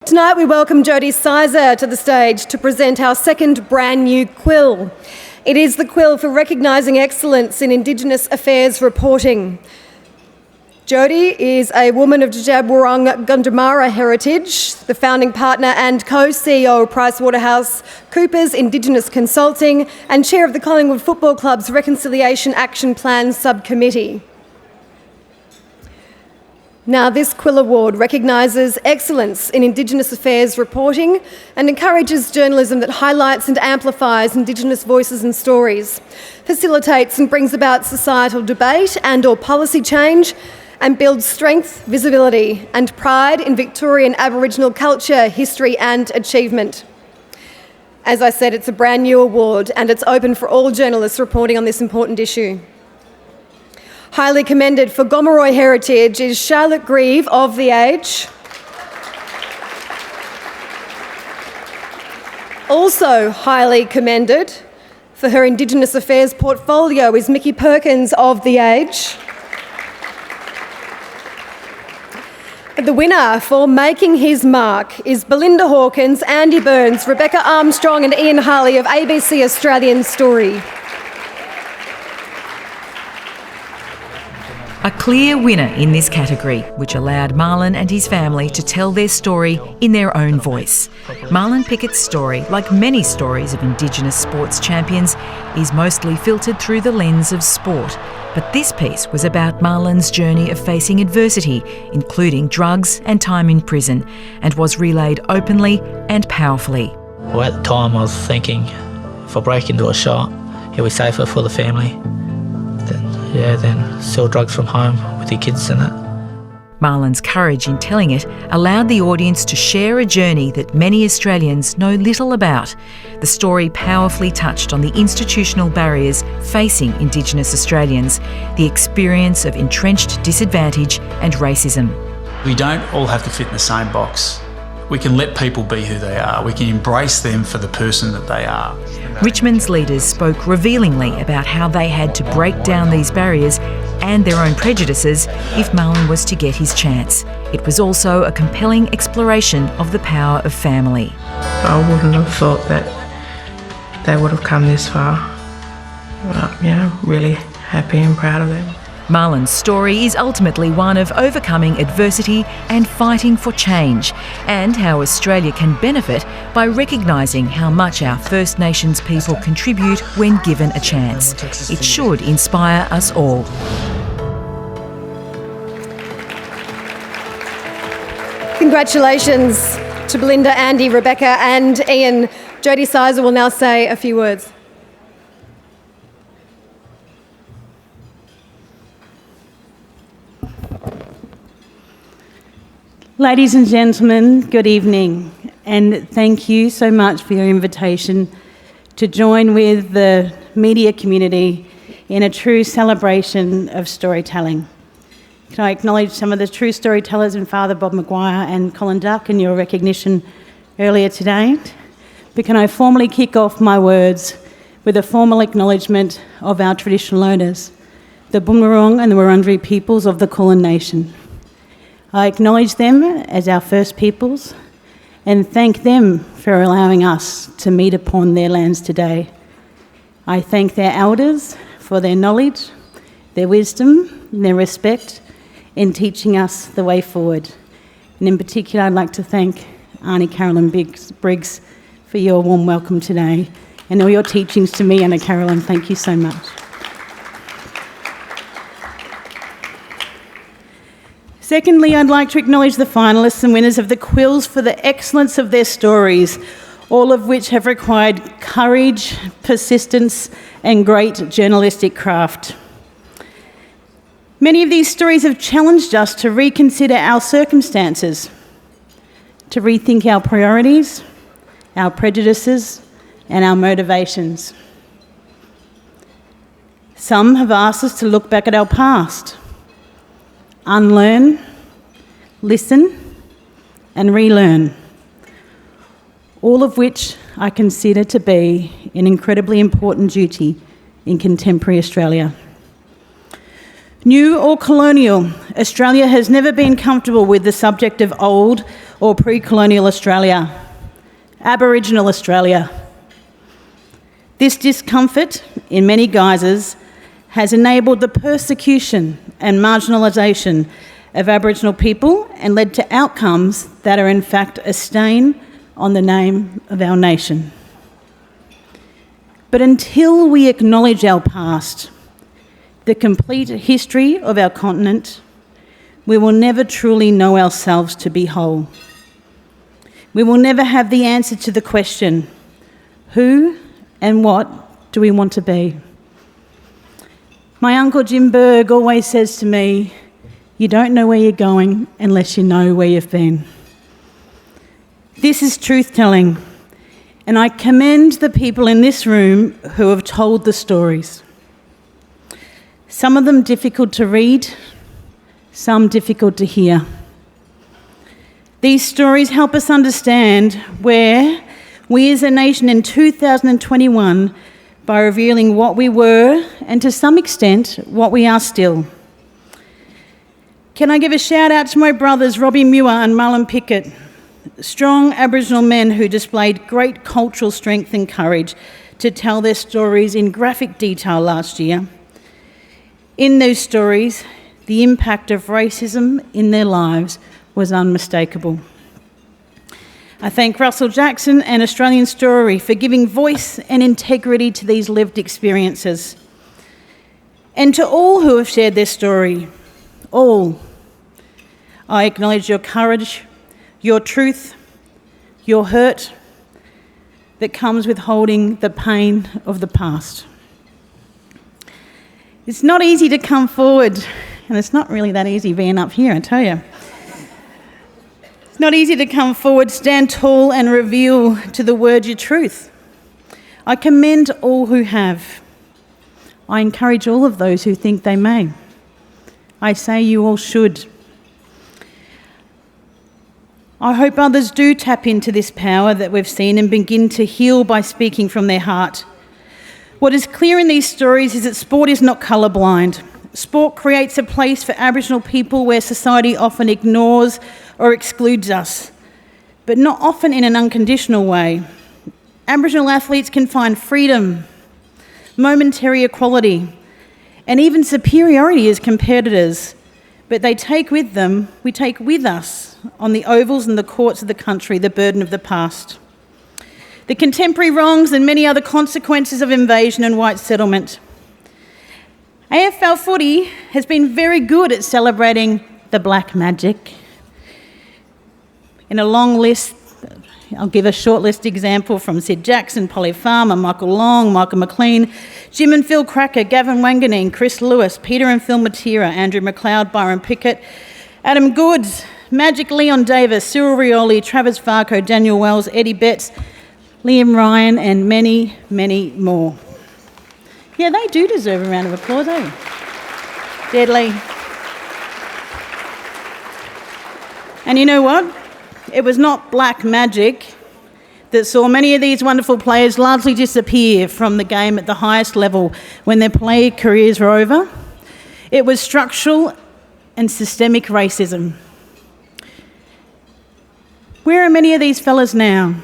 Tonight we welcome Jodie to the stage to present our second brand new Quill. It is the Quill for recognising excellence in Indigenous affairs reporting. Jodie is a woman of Djab-Wurrung Gundamara heritage, the founding partner and co-CEO of PricewaterhouseCoopers Indigenous Consulting and chair of the Collingwood Football Club's Reconciliation Action Plan Subcommittee. Now, this Quill Award recognises excellence in Indigenous affairs reporting and encourages journalism that highlights and amplifies Indigenous voices and stories, facilitates and brings about societal debate and/or policy change, and builds strength, visibility and pride in Victorian Aboriginal culture, history and achievement. As I said, it's a brand new award and it's open for all journalists reporting on this important issue. Highly commended for Gomeroi heritage is Charlotte Grieve of The Age. Also highly commended for her Indigenous affairs portfolio is Mickey Perkins of The Age. The winner for making his mark is Belinda Hawkins, Andy Burns, Rebecca Armstrong and Ian Harley of ABC Australian Story. A clear winner in this category, which allowed Marlon and his family to tell their story in their own voice. Marlon Pickett's story, like many stories of Indigenous sports champions, is mostly filtered through the lens of sport. But this piece was about Marlon's journey of facing adversity, including drugs and time in prison, and was relayed openly and powerfully. Well, at the time I was thinking, if I break into a shop, it'll be safer for the family. Then sell drugs from home with your kids and that. Marlon's courage in telling it allowed the audience to share a journey that many Australians know little about. The story powerfully touched on the institutional barriers facing Indigenous Australians, the experience of entrenched disadvantage and racism. We don't all have to fit in the same box. We can let people be who they are. We can embrace them for the person that they are. Richmond's leaders spoke revealingly about how they had to break down these barriers and their own prejudices if Marlon was to get his chance. It was also a compelling exploration of the power of family. I wouldn't have thought that they would have come this far. But, really happy and proud of them. Marlon's story is ultimately one of overcoming adversity and fighting for change, and how Australia can benefit by recognising how much our First Nations people contribute when given a chance. It should inspire us all. Congratulations to Belinda, Andy, Rebecca and Ian. Jodie Sizer will now say a few words. Ladies and gentlemen, good evening, and thank you so much for your invitation to join with the media community in a true celebration of storytelling. Can I acknowledge some of the true storytellers in Father Bob Maguire and Colin Duck in your recognition earlier today? But can I formally kick off my words with a formal acknowledgement of our traditional owners, the Boonwurrung and the Wurundjeri peoples of the Kulin Nation. I acknowledge them as our First Peoples and thank them for allowing us to meet upon their lands today. I thank their elders for their knowledge, their wisdom, and their respect in teaching us the way forward. And in particular, I'd like to thank Auntie Carolyn Briggs for your warm welcome today and all your teachings to me, Anna Carolyn. Thank you so much. Secondly, I'd like to acknowledge the finalists and winners of the Quills for the excellence of their stories, all of which have required courage, persistence, and great journalistic craft. Many of these stories have challenged us to reconsider our circumstances, to rethink our priorities, our prejudices, and our motivations. Some have asked us to look back at our past, unlearn, listen, and relearn, all of which I consider to be an incredibly important duty in contemporary Australia. New or colonial, Australia has never been comfortable with the subject of old or pre-colonial Australia, Aboriginal Australia. This discomfort, in many guises, has enabled the persecution and marginalisation of Aboriginal people and led to outcomes that are in fact a stain on the name of our nation. But until we acknowledge our past, the complete history of our continent, we will never truly know ourselves to be whole. We will never have the answer to the question, who and what do we want to be? My uncle Jim Berg always says to me, you don't know where you're going unless you know where you've been. This is truth-telling, and I commend the people in this room who have told the stories. Some of them difficult to read, some difficult to hear. These stories help us understand where we as a nation in 2021, by revealing what we were and to some extent what we are still. Can I give a shout out to my brothers Robbie Muir and Marlon Pickett, strong Aboriginal men who displayed great cultural strength and courage to tell their stories in graphic detail last year. In those stories, the impact of racism in their lives was unmistakable. I thank Russell Jackson and Australian Story for giving voice and integrity to these lived experiences. And to all who have shared their story, all, I acknowledge your courage, your truth, your hurt that comes with holding the pain of the past. It's not easy to come forward, and it's not really that easy being up here, I tell you. It's not easy to come forward, stand tall and reveal to the world your truth. I commend all who have. I encourage all of those who think they may. I say you all should. I hope others do tap into this power that we've seen and begin to heal by speaking from their heart. What is clear in these stories is that sport is not colourblind. Sport creates a place for Aboriginal people where society often ignores or excludes us, but not often in an unconditional way. Aboriginal athletes can find freedom, momentary equality, and even superiority as competitors, but we take with us on the ovals and the courts of the country the burden of the past. The contemporary wrongs and many other consequences of invasion and white settlement. AFL footy has been very good at celebrating the black magic. In a long list, I'll give a short list example from Sid Jackson, Polly Farmer, Michael Long, Michael McLean, Jim and Phil Cracker, Gavin Wanganeen, Chris Lewis, Peter and Phil Matera, Andrew McLeod, Byron Pickett, Adam Goods, Magic Leon Davis, Cyril Rioli, Travis Varco, Daniel Wells, Eddie Betts, Liam Ryan, and many, many more. Yeah, they do deserve a round of applause, eh? Deadly. And you know what? It was not black magic that saw many of these wonderful players largely disappear from the game at the highest level when their play careers were over. It was structural and systemic racism. Where are many of these fellas now?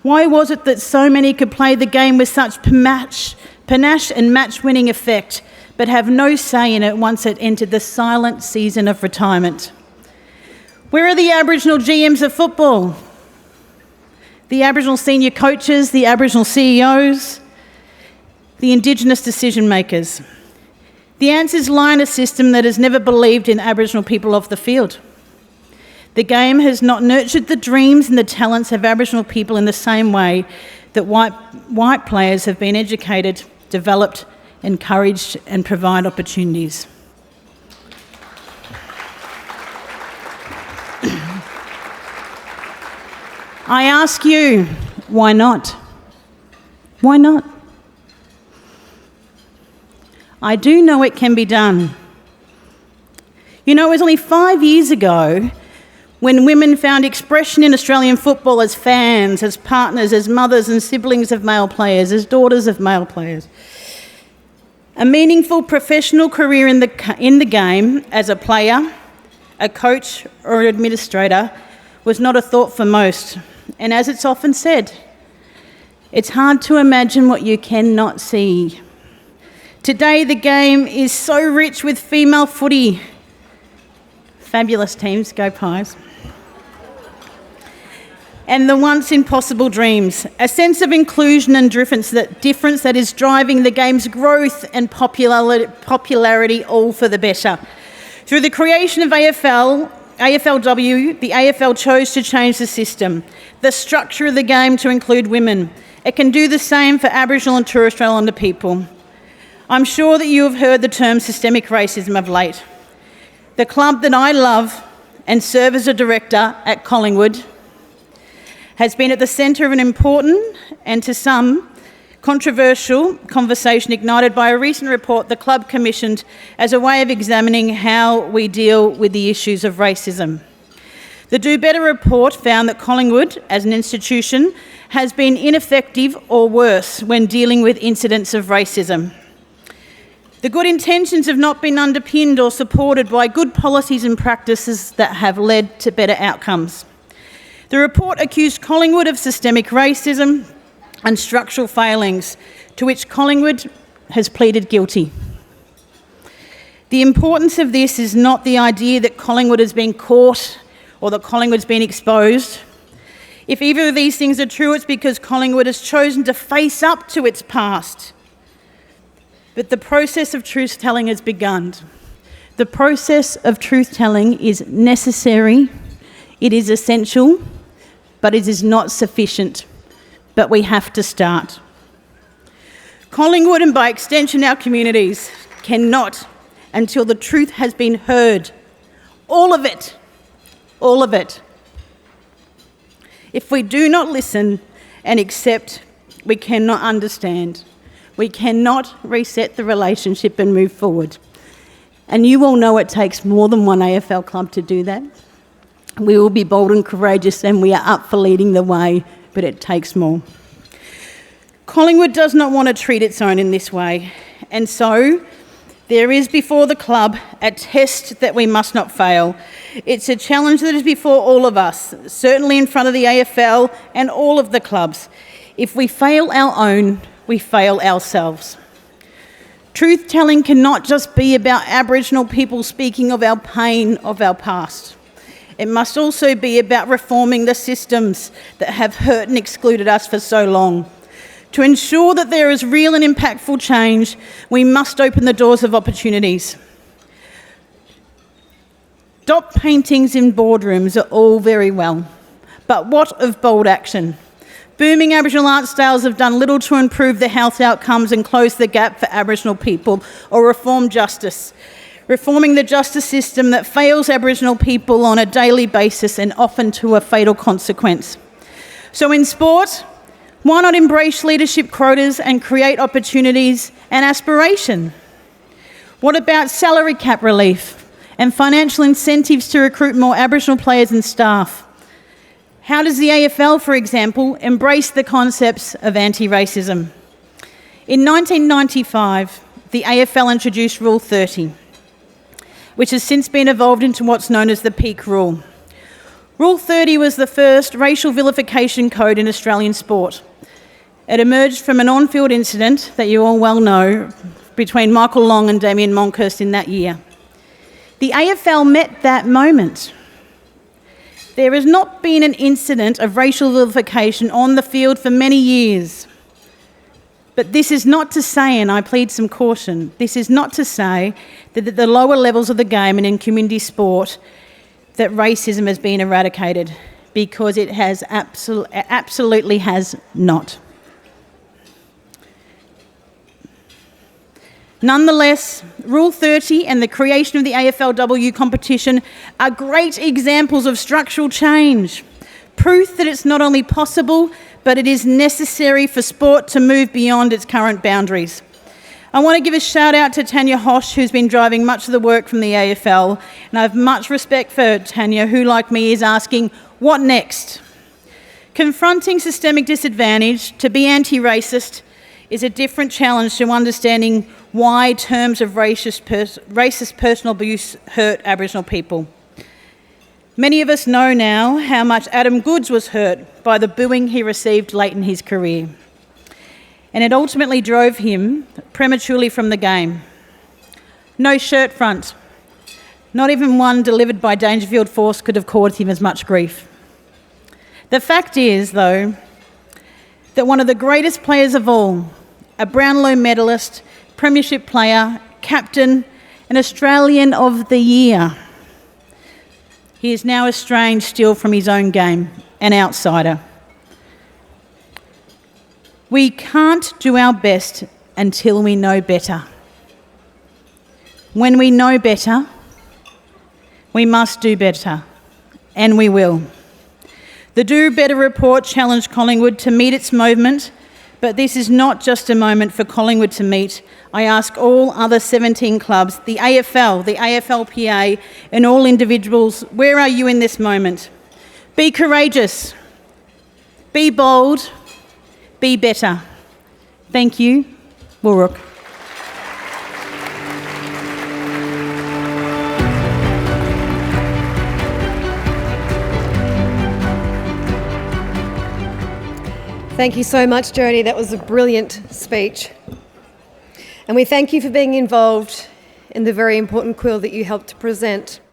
Why was it that so many could play the game with such panache and match-winning effect, but have no say in it once it entered the silent season of retirement? Where are the Aboriginal GMs of football? The Aboriginal senior coaches, the Aboriginal CEOs, the Indigenous decision makers? The answers lie in a system that has never believed in Aboriginal people off the field. The game has not nurtured the dreams and the talents of Aboriginal people in the same way that white players have been educated, developed, encouraged, and provide opportunities. I ask you, why not? Why not? I do know it can be done. You know, it was only 5 years ago when women found expression in Australian football as fans, as partners, as mothers and siblings of male players, as daughters of male players. A meaningful professional career in the game as a player, a coach or an administrator was not a thought for most. And as it's often said, it's hard to imagine what you cannot see. Today the game is so rich with female footy. Fabulous teams, go Pies. And the once impossible dreams, a sense of inclusion and difference that is driving the game's growth and popularity all for the better. Through the creation of AFLW, the AFL chose to change the system, the structure of the game to include women. It can do the same for Aboriginal and Torres Strait Islander people. I'm sure that you have heard the term systemic racism of late. The club that I love and serve as a director at Collingwood has been at the centre of an important and to some controversial conversation ignited by a recent report the club commissioned as a way of examining how we deal with the issues of racism. The Do Better report found that Collingwood, as an institution, has been ineffective or worse when dealing with incidents of racism. The good intentions have not been underpinned or supported by good policies and practices that have led to better outcomes. The report accused Collingwood of systemic racism and structural failings, to which Collingwood has pleaded guilty. The importance of this is not the idea that Collingwood has been caught or that Collingwood's been exposed. If either of these things are true, it's because Collingwood has chosen to face up to its past. But the process of truth-telling has begun. The process of truth-telling is necessary, it is essential, but it is not sufficient. But we have to start. Collingwood, and by extension our communities, cannot, until the truth has been heard. All of it. All of it. If we do not listen and accept, we cannot understand. We cannot reset the relationship and move forward. And you all know it takes more than one AFL club to do that. We will be bold and courageous, and we are up for leading the way, but it takes more. Collingwood does not want to treat its own in this way, and so there is before the club a test that we must not fail. It's a challenge that is before all of us, certainly in front of the AFL and all of the clubs. If we fail our own, we fail ourselves. Truth-telling cannot just be about Aboriginal people speaking of our pain of our past. It must also be about reforming the systems that have hurt and excluded us for so long. To ensure that there is real and impactful change, we must open the doors of opportunities. Dot paintings in boardrooms are all very well, but what of bold action? Booming Aboriginal art styles have done little to improve the health outcomes and close the gap for Aboriginal people or reform justice. Reforming the justice system that fails Aboriginal people on a daily basis and often to a fatal consequence. So in sport, why not embrace leadership quotas and create opportunities and aspiration? What about salary cap relief and financial incentives to recruit more Aboriginal players and staff? How does the AFL, for example, embrace the concepts of anti-racism? In 1995, the AFL introduced Rule 30, which has since been evolved into what's known as the Peak Rule. Rule 30 was the first racial vilification code in Australian sport. It emerged from an on-field incident that you all well know between Michael Long and Damien Monkhorst in that year. The AFL met that moment. There has not been an incident of racial vilification on the field for many years. But this is not to say, and I plead some caution, this is not to say that at the lower levels of the game and in community sport that racism has been eradicated, because it has absolutely has not. Nonetheless, Rule 30 and the creation of the AFLW competition are great examples of structural change, proof that it's not only possible, but it is necessary for sport to move beyond its current boundaries. I want to give a shout out to Tanya Hosch, who's been driving much of the work from the AFL, and I have much respect for Tanya, who, like me, is asking, what next? Confronting systemic disadvantage, to be anti-racist, is a different challenge to understanding why terms of racist personal abuse hurt Aboriginal people. Many of us know now how much Adam Goodes was hurt by the booing he received late in his career, and it ultimately drove him prematurely from the game. No shirt front, not even one delivered by Dangerfield Force could have caused him as much grief. The fact is, though, that one of the greatest players of all, a Brownlow medalist, premiership player, captain, and Australian of the Year, he is now estranged still from his own game, an outsider. We can't do our best until we know better. When we know better, we must do better, and we will. The Do Better report challenged Collingwood to meet its moment, but this is not just a moment for Collingwood to meet. I ask all other 17 clubs, the AFL, the AFLPA, and all individuals, where are you in this moment? Be courageous, be bold, be better. Thank you, Wurruk. Thank you so much, Jodie. That was a brilliant speech. And we thank you for being involved in the very important quill that you helped to present.